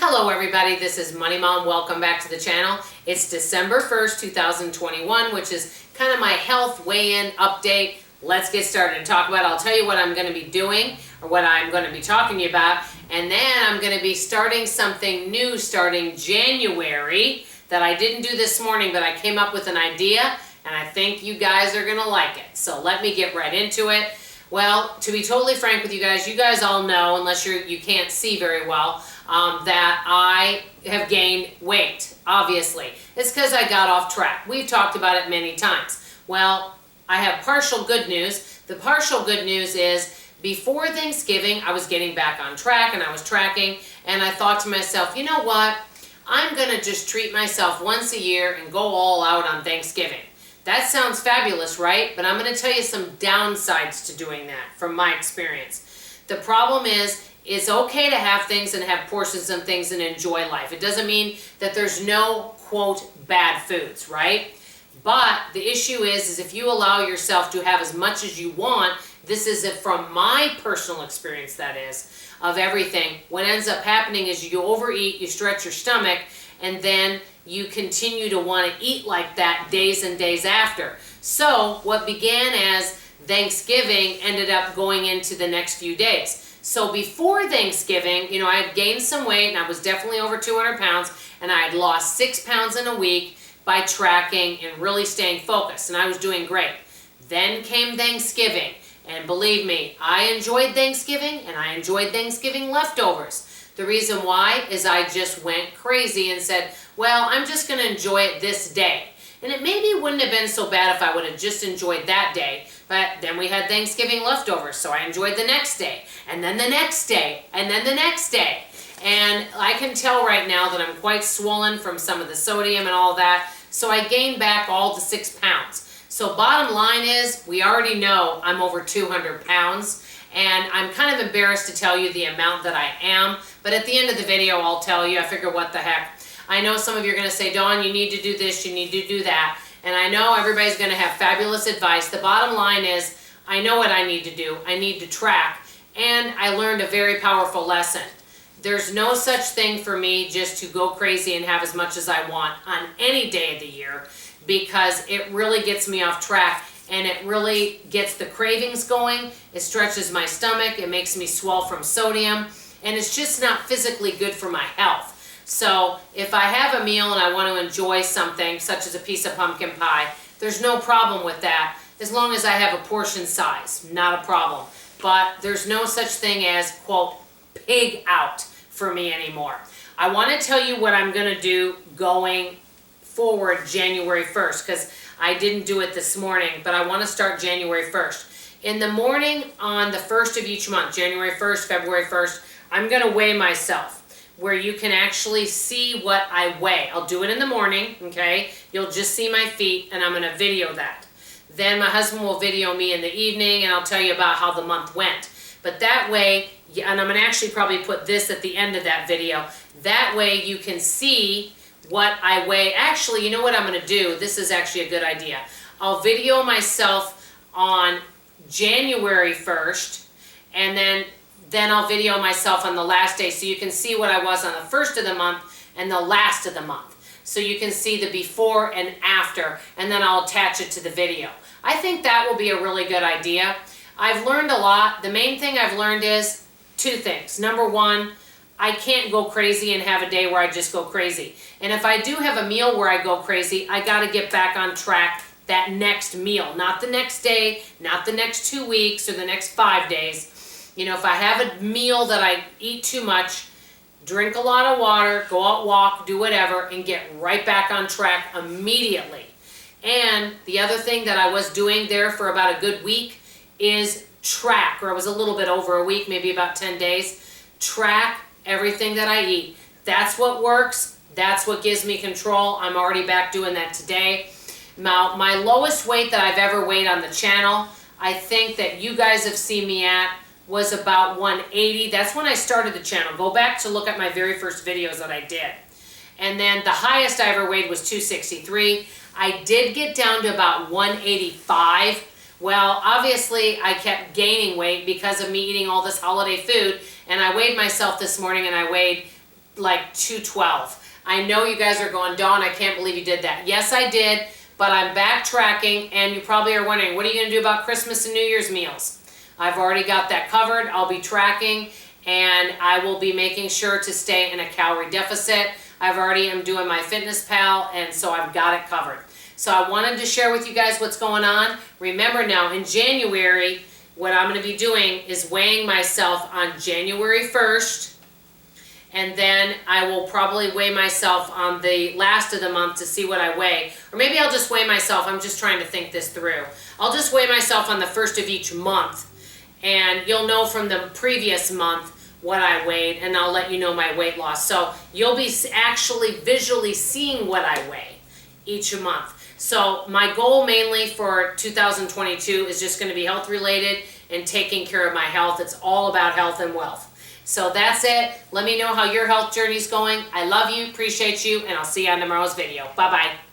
Hello everybody, this is Money Mom. Welcome back to the channel. It's December 1st, 2021, which is kind of my health weigh-in update. Let's get started and talk about it. I'll tell you what I'm going to be doing or what I'm going to be talking to you about. And then I'm going to be starting something new starting January that I didn't do this morning, but I came up with an idea and I think you guys are going to like it. So let me get right into it. Well, to be totally frank with you guys all know, unless you can't see very well, that I have gained weight, obviously. It's because I got off track. We've talked about it many times. Well, I have partial good news. The partial good news is before Thanksgiving, I was getting back on track and I was tracking, and I thought to myself, you know what? I'm going to just treat myself once a year and go all out on Thanksgiving. That sounds fabulous, right? But I'm going to tell you some downsides to doing that from my experience. The problem is, it's okay to have things and have portions of things and enjoy life. It doesn't mean that there's no, quote, bad foods, right? But the issue is if you allow yourself to have as much as you want, this is it from my personal experience, that is, of everything. What ends up happening is you overeat, you stretch your stomach, and then you continue to want to eat like that days and days after. So what began as Thanksgiving ended up going into the next few days. So before Thanksgiving, I had gained some weight and I was definitely over 200 pounds, and I had lost 6 pounds in a week by tracking and really staying focused, and I was doing great. Then came Thanksgiving, and believe me, I enjoyed Thanksgiving and I enjoyed Thanksgiving leftovers. The reason why is I just went crazy and said, well, I'm just going to enjoy it this day. And it maybe wouldn't have been so bad if I would have just enjoyed that day, but then we had Thanksgiving leftovers, so I enjoyed the next day, and then the next day, and then the next day. And I can tell right now that I'm quite swollen from some of the sodium and all that, so I gained back all the 6 pounds. So bottom line is, we already know I'm over 200 pounds, and I'm kind of embarrassed to tell you the amount that I am, but at the end of the video I'll tell you. I figure what the heck. I know some of you are going to say, Dawn, you need to do this, you need to do that. And I know everybody's going to have fabulous advice. The bottom line is, I know what I need to do. I need to track. And I learned a very powerful lesson. There's no such thing for me just to go crazy and have as much as I want on any day of the year, because it really gets me off track and it really gets the cravings going. It stretches my stomach. It makes me swell from sodium. And it's just not physically good for my health. So if I have a meal and I want to enjoy something, such as a piece of pumpkin pie, there's no problem with that, as long as I have a portion size, not a problem. But there's no such thing as, quote, pig out for me anymore. I want to tell you what I'm going to do going forward January 1st, because I didn't do it this morning, but I want to start January 1st. In the morning on the 1st of each month, January 1st, February 1st, I'm going to weigh myself, where you can actually see what I weigh. I'll do it in the morning, okay? You'll just see my feet, and I'm going to video that. Then my husband will video me in the evening, and I'll tell you about how the month went. But that way, and I'm going to actually probably put this at the end of that video, that way you can see what I weigh. Actually, you know what I'm going to do? This is actually a good idea. I'll video myself on January 1st, and then I'll video myself on the last day, so you can see what I was on the first of the month and the last of the month. So you can see the before and after, and then I'll attach it to the video. I think that will be a really good idea. I've learned a lot. The main thing I've learned is 2 things. Number 1, I can't go crazy and have a day where I just go crazy. And if I do have a meal where I go crazy, I got to get back on track that next meal. Not the next day, not the next 2 weeks or the next 5 days. If I have a meal that I eat too much, drink a lot of water, go out, walk, do whatever, and get right back on track immediately. And the other thing that I was doing there for about a good week is track, or it was a little bit over a week, maybe about 10 days, track everything that I eat. That's what works. That's what gives me control. I'm already back doing that today. Now, my lowest weight that I've ever weighed on the channel, I think that you guys have seen me at, was about 180. That's when I started the channel. Go back to look at my very first videos that I did. And then the highest I ever weighed was 263. I did get down to about 185. Well, obviously I kept gaining weight because of me eating all this holiday food, and I weighed myself this morning and I weighed like 212. I know you guys are going, Dawn, I can't believe you did that. Yes, I did, but I'm backtracking, and you probably are wondering, what are you going to do about Christmas and New Year's meals? I've already got that covered. I'll be tracking, and I will be making sure to stay in a calorie deficit. I've already am doing my Fitness Pal, and so I've got it covered. So I wanted to share with you guys what's going on. Remember now, in January, what I'm going to be doing is weighing myself on January 1st, and then I will probably weigh myself on the last of the month to see what I weigh. Or maybe I'll just weigh myself. I'm just trying to think this through. I'll just weigh myself on the first of each month, and you'll know from the previous month what I weighed, and I'll let you know my weight loss. So you'll be actually visually seeing what I weigh each month. So my goal mainly for 2022 is just going to be health related and taking care of my health. It's all about health and wealth. So that's it. Let me know how your health journey is going. I love you, appreciate you, and I'll see you on tomorrow's video. Bye-bye.